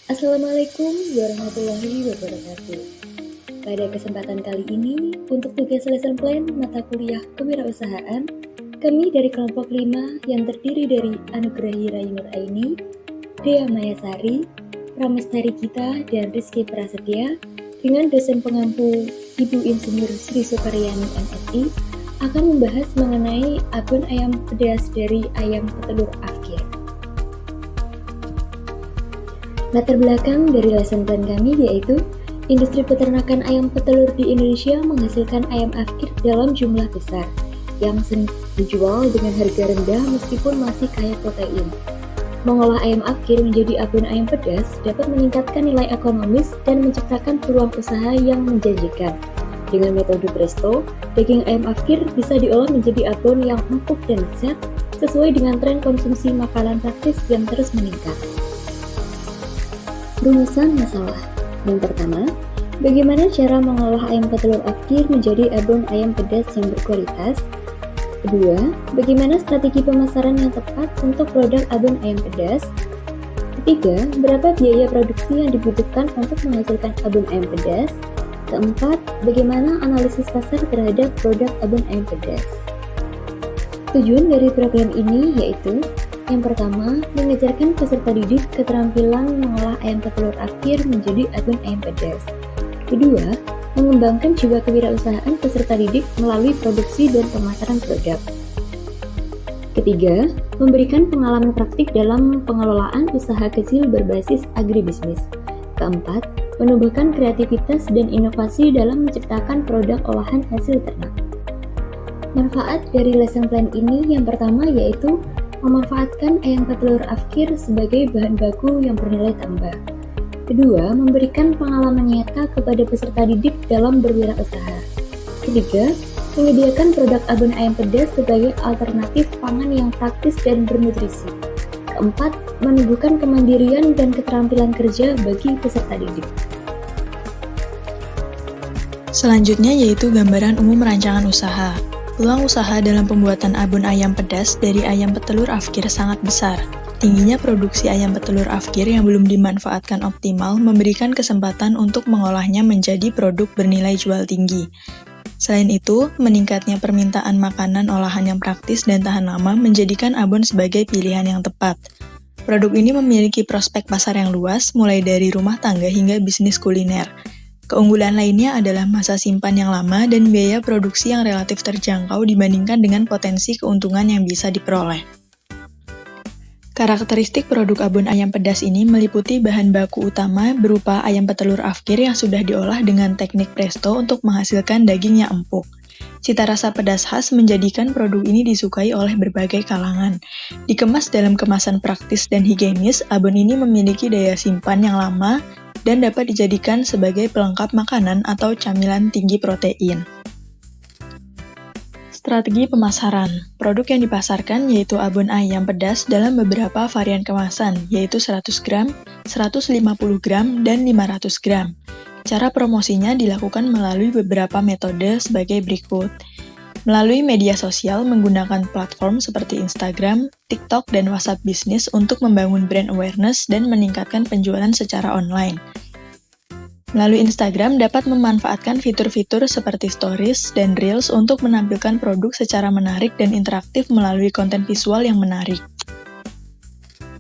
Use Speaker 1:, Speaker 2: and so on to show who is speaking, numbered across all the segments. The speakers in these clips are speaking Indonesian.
Speaker 1: Assalamualaikum warahmatullahi wabarakatuh. Pada kesempatan kali ini, untuk tugas lesson plan mata kuliah kewirausahaan, kami dari kelompok 5 yang terdiri dari Anugrahi Rainur Aini, Dea Mayasari, Pramestari Gita, dan Rizky Prasetya, dengan dosen pengampu Ibu Insinyur Sri Sukaryani MSI, akan membahas mengenai abon ayam pedas dari ayam petelur Afkir. Latar belakang dari lesson plan kami yaitu industri peternakan ayam petelur di Indonesia menghasilkan ayam Afkir dalam jumlah besar yang sering dijual dengan harga rendah meskipun masih kaya protein. Mengolah ayam Afkir menjadi abon ayam pedas dapat meningkatkan nilai ekonomis dan menciptakan peluang usaha yang menjanjikan. Dengan metode presto, daging ayam Afkir bisa diolah menjadi abon yang empuk dan lezat sesuai dengan tren konsumsi makanan praktis yang terus meningkat. Rumusan masalah. Yang pertama, bagaimana cara mengolah ayam petelur Afkir menjadi abon ayam pedas yang berkualitas? Kedua, bagaimana strategi pemasaran yang tepat untuk produk abon ayam pedas? Ketiga, berapa biaya produksi yang dibutuhkan untuk menghasilkan abon ayam pedas? Keempat, bagaimana analisis pasar terhadap produk abon ayam pedas? Tujuan dari program ini yaitu yang pertama, mengajarkan peserta didik keterampilan mengolah ayam petelur Afkir menjadi abon ayam pedas. Kedua, mengembangkan jiwa kewirausahaan peserta didik melalui produksi dan pemasaran produk. Ketiga, memberikan pengalaman praktik dalam pengelolaan usaha kecil berbasis agribisnis. Keempat, menumbuhkan kreativitas dan inovasi dalam menciptakan produk olahan hasil ternak. Manfaat dari lesson plan ini yang pertama yaitu memanfaatkan ayam petelur Afkir sebagai bahan baku yang bernilai tambah. Kedua, memberikan pengalaman nyata kepada peserta didik dalam berwirausaha. Ketiga, menyediakan produk abon ayam pedas sebagai alternatif pangan yang praktis dan bernutrisi. Keempat, menumbuhkan kemandirian dan keterampilan kerja bagi peserta didik.
Speaker 2: Selanjutnya yaitu gambaran umum rancangan usaha. Peluang usaha dalam pembuatan abon ayam pedas dari ayam petelur Afkir sangat besar. Tingginya produksi ayam petelur Afkir yang belum dimanfaatkan optimal memberikan kesempatan untuk mengolahnya menjadi produk bernilai jual tinggi. Selain itu, meningkatnya permintaan makanan olahan yang praktis dan tahan lama menjadikan abon sebagai pilihan yang tepat. Produk ini memiliki prospek pasar yang luas, mulai dari rumah tangga hingga bisnis kuliner. Keunggulan lainnya adalah masa simpan yang lama dan biaya produksi yang relatif terjangkau dibandingkan dengan potensi keuntungan yang bisa diperoleh. Karakteristik produk abon ayam pedas ini meliputi bahan baku utama berupa ayam petelur Afkir yang sudah diolah dengan teknik presto untuk menghasilkan daging yang empuk. Cita rasa pedas khas menjadikan produk ini disukai oleh berbagai kalangan. Dikemas dalam kemasan praktis dan higienis, abon ini memiliki daya simpan yang lama dan dapat dijadikan sebagai pelengkap makanan atau camilan tinggi protein. Strategi pemasaran. Produk yang dipasarkan yaitu abon ayam pedas dalam beberapa varian kemasan, yaitu 100 gram, 150 gram, dan 500 gram. Cara promosinya dilakukan melalui beberapa metode sebagai berikut. Melalui media sosial menggunakan platform seperti Instagram, TikTok, dan WhatsApp Business untuk membangun brand awareness dan meningkatkan penjualan secara online. Melalui Instagram dapat memanfaatkan fitur-fitur seperti Stories dan Reels untuk menampilkan produk secara menarik dan interaktif melalui konten visual yang menarik.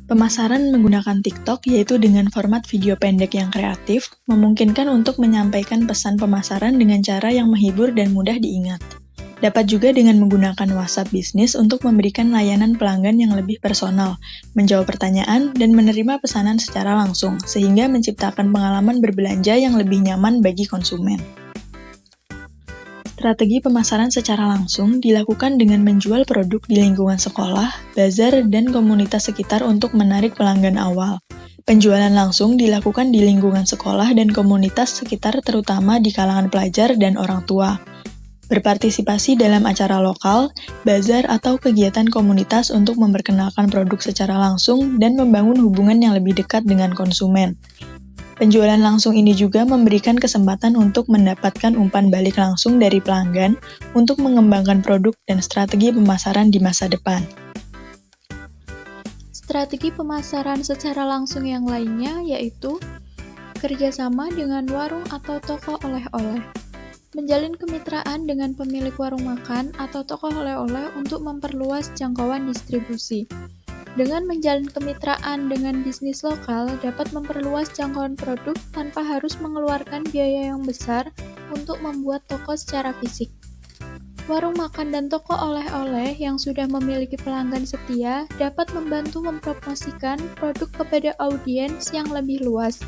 Speaker 2: Pemasaran menggunakan TikTok yaitu dengan format video pendek yang kreatif, memungkinkan untuk menyampaikan pesan pemasaran dengan cara yang menghibur dan mudah diingat. Dapat juga dengan menggunakan WhatsApp Business untuk memberikan layanan pelanggan yang lebih personal, menjawab pertanyaan, dan menerima pesanan secara langsung, sehingga menciptakan pengalaman berbelanja yang lebih nyaman bagi konsumen. Strategi pemasaran secara langsung dilakukan dengan menjual produk di lingkungan sekolah, bazar, dan komunitas sekitar untuk menarik pelanggan awal. Penjualan langsung dilakukan di lingkungan sekolah dan komunitas sekitar terutama di kalangan pelajar dan orang tua. Berpartisipasi dalam acara lokal, bazar, atau kegiatan komunitas untuk memperkenalkan produk secara langsung dan membangun hubungan yang lebih dekat dengan konsumen. Penjualan langsung ini juga memberikan kesempatan untuk mendapatkan umpan balik langsung dari pelanggan untuk mengembangkan produk dan strategi pemasaran di masa depan.
Speaker 3: Strategi pemasaran secara langsung yang lainnya yaitu kerjasama dengan warung atau toko oleh-oleh. Menjalin kemitraan dengan pemilik warung makan atau toko oleh-oleh untuk memperluas jangkauan distribusi. Dengan menjalin kemitraan dengan bisnis lokal dapat memperluas jangkauan produk tanpa harus mengeluarkan biaya yang besar untuk membuat toko secara fisik. Warung makan dan toko oleh-oleh yang sudah memiliki pelanggan setia dapat membantu mempromosikan produk kepada audiens yang lebih luas,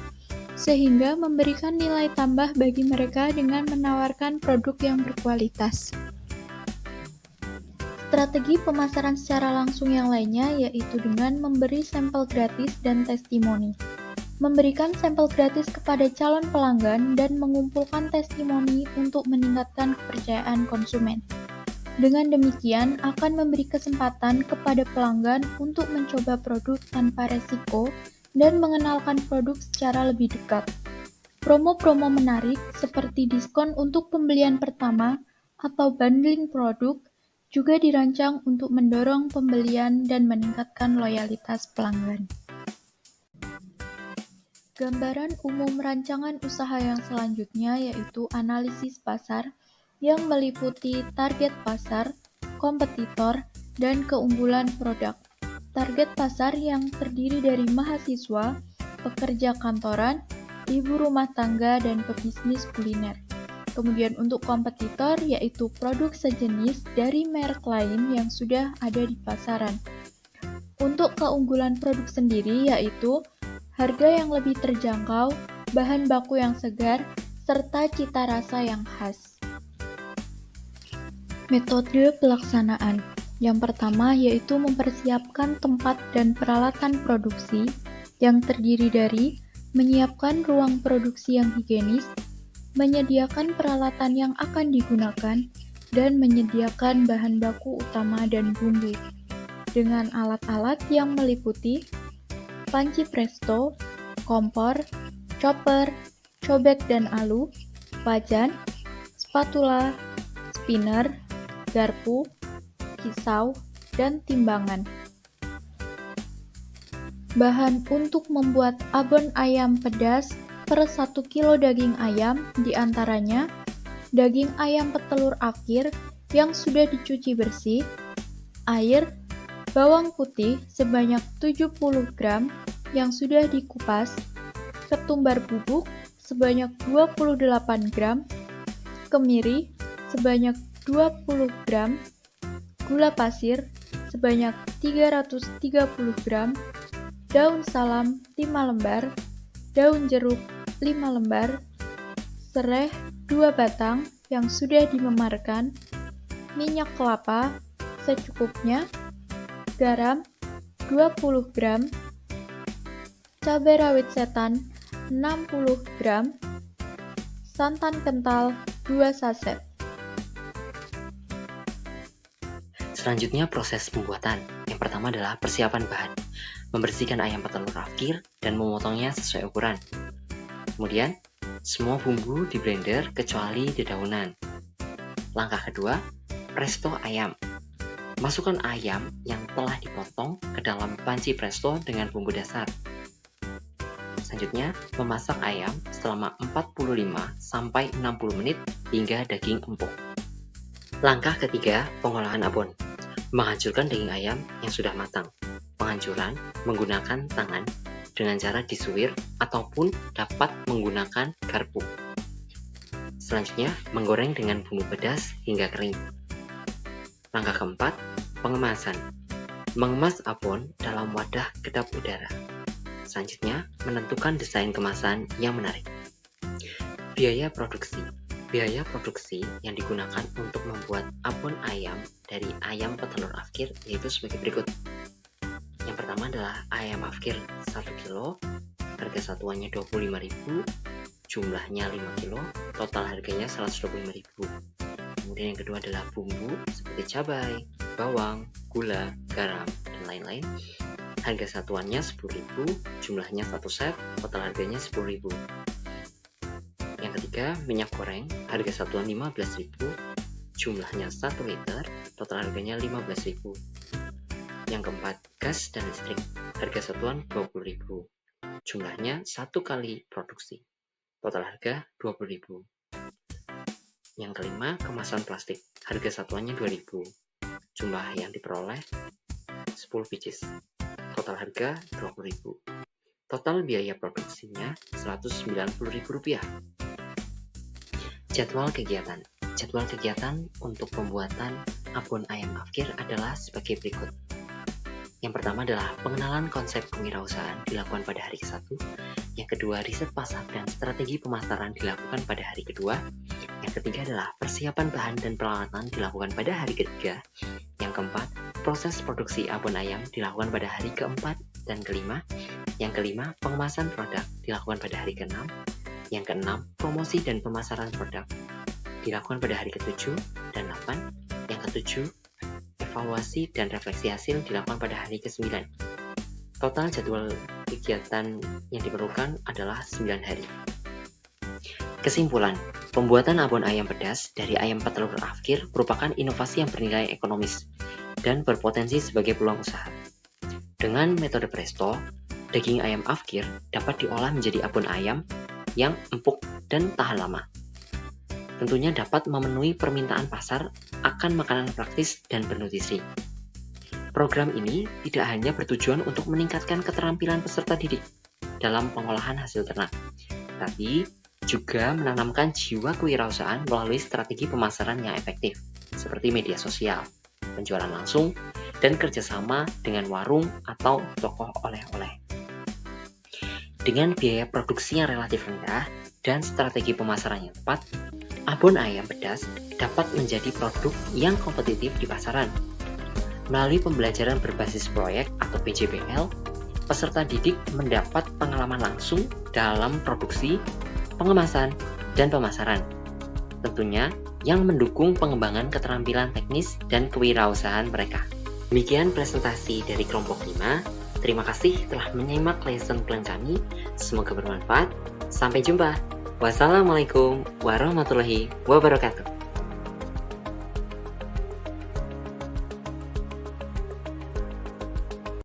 Speaker 3: sehingga memberikan nilai tambah bagi mereka dengan menawarkan produk yang berkualitas. Strategi pemasaran secara langsung yang lainnya yaitu dengan memberi sampel gratis dan testimoni. Memberikan sampel gratis kepada calon pelanggan dan mengumpulkan testimoni untuk meningkatkan kepercayaan konsumen. Dengan demikian, akan memberi kesempatan kepada pelanggan untuk mencoba produk tanpa resiko dan mengenalkan produk secara lebih dekat. Promo-promo menarik seperti diskon untuk pembelian pertama atau bundling produk juga dirancang untuk mendorong pembelian dan meningkatkan loyalitas pelanggan. Gambaran umum rancangan usaha yang selanjutnya yaitu analisis pasar yang meliputi target pasar, kompetitor, dan keunggulan produk. Target pasar yang terdiri dari mahasiswa, pekerja kantoran, ibu rumah tangga, dan pebisnis kuliner. Kemudian untuk kompetitor yaitu produk sejenis dari merek lain yang sudah ada di pasaran. Untuk keunggulan produk sendiri yaitu harga yang lebih terjangkau, bahan baku yang segar, serta cita rasa yang khas. Metode pelaksanaan. Yang pertama yaitu mempersiapkan tempat dan peralatan produksi yang terdiri dari menyiapkan ruang produksi yang higienis, menyediakan peralatan yang akan digunakan, dan menyediakan bahan baku utama dan bumbu. Dengan alat-alat yang meliputi panci presto, kompor, chopper, cobek dan alu, wajan, spatula, spinner, garpu, pisau, dan timbangan. Bahan untuk membuat abon ayam pedas per 1 kilo daging ayam diantaranya daging ayam petelur afkir yang sudah dicuci bersih, air, bawang putih sebanyak 70 gram yang sudah dikupas, ketumbar bubuk sebanyak 28 gram, kemiri sebanyak 20 gram, gula pasir sebanyak 330 gram, daun salam 5 lembar, daun jeruk 5 lembar, serai 2 batang yang sudah dimemarkan, minyak kelapa secukupnya, garam 20 gram, cabai rawit setan 60 gram, santan kental 2 saset.
Speaker 4: Selanjutnya proses pembuatan. Yang pertama adalah persiapan bahan. Membersihkan ayam petelur afkir dan memotongnya sesuai ukuran. Kemudian, semua bumbu di blender kecuali dedaunan. Langkah kedua, presto ayam. Masukkan ayam yang telah dipotong ke dalam panci presto dengan bumbu dasar. Selanjutnya, memasak ayam selama 45-60 menit hingga daging empuk. Langkah ketiga, pengolahan abon. Menghancurkan daging ayam yang sudah matang. Penghancuran menggunakan tangan dengan cara disuir ataupun dapat menggunakan garpu. Selanjutnya, menggoreng dengan bumbu pedas hingga kering. Langkah keempat, pengemasan. Mengemas abon dalam wadah kedap udara. Selanjutnya, menentukan desain kemasan yang menarik. Biaya produksi. Biaya produksi yang digunakan untuk membuat abon ayam dari ayam petelur afkir yaitu sebagai berikut. Yang pertama adalah ayam afkir 1 kilo, harga satuannya 25.000, jumlahnya 5 kilo, total harganya 125.000. Kemudian yang kedua adalah bumbu seperti cabai, bawang, gula, garam, dan lain-lain. Harga satuannya 10.000, jumlahnya 1 set, total harganya 10.000. Yang ketiga, minyak goreng, harga satuan 15.000, jumlahnya 1 liter, total harganya 15.000. Yang keempat, gas dan listrik. harga satuan 20.000. Jumlahnya 1 kali produksi. Total harga 20.000. Yang kelima, kemasan plastik. Harga satuannya 2.000. Jumlah yang diperoleh 10 pieces. Total harga 20.000. Total biaya produksinya Rp190.000. Jadwal kegiatan. Jadwal kegiatan untuk pembuatan abon ayam afkir adalah sebagai berikut. Yang pertama adalah pengenalan konsep kewirausahaan dilakukan pada hari ke-1. Yang kedua, riset pasar dan strategi pemasaran dilakukan pada hari kedua. Yang ketiga adalah persiapan bahan dan peralatan dilakukan pada hari ketiga. Yang keempat, proses produksi abon ayam dilakukan pada hari keempat dan kelima. Yang kelima, pengemasan produk dilakukan pada hari ke-6. Yang keenam, promosi dan pemasaran produk dilakukan pada hari ke-7 dan 8. Yang ke-7, evaluasi dan refleksi hasil dilakukan pada hari ke-9. Total jadwal kegiatan yang diperlukan adalah 9 hari. Kesimpulan, pembuatan abon ayam pedas dari ayam petelur afkir merupakan inovasi yang bernilai ekonomis dan berpotensi sebagai peluang usaha. Dengan metode presto, daging ayam afkir dapat diolah menjadi abon ayam yang empuk dan tahan lama. Tentunya dapat memenuhi permintaan pasar akan makanan praktis dan bernutrisi. Program ini tidak hanya bertujuan untuk meningkatkan keterampilan peserta didik dalam pengolahan hasil ternak, tapi juga menanamkan jiwa kewirausahaan melalui strategi pemasaran yang efektif, seperti media sosial, penjualan langsung, dan kerjasama dengan warung atau toko oleh-oleh. Dengan biaya produksi yang relatif rendah dan strategi pemasaran yang tepat, abon ayam pedas dapat menjadi produk yang kompetitif di pasaran. Melalui pembelajaran berbasis proyek atau PJBL, peserta didik mendapat pengalaman langsung dalam produksi, pengemasan, dan pemasaran. Tentunya yang mendukung pengembangan keterampilan teknis dan kewirausahaan mereka. Demikian presentasi dari kelompok 5. Terima kasih telah menyimak lesson plan kami. Semoga bermanfaat. Sampai jumpa. Wassalamualaikum warahmatullahi wabarakatuh.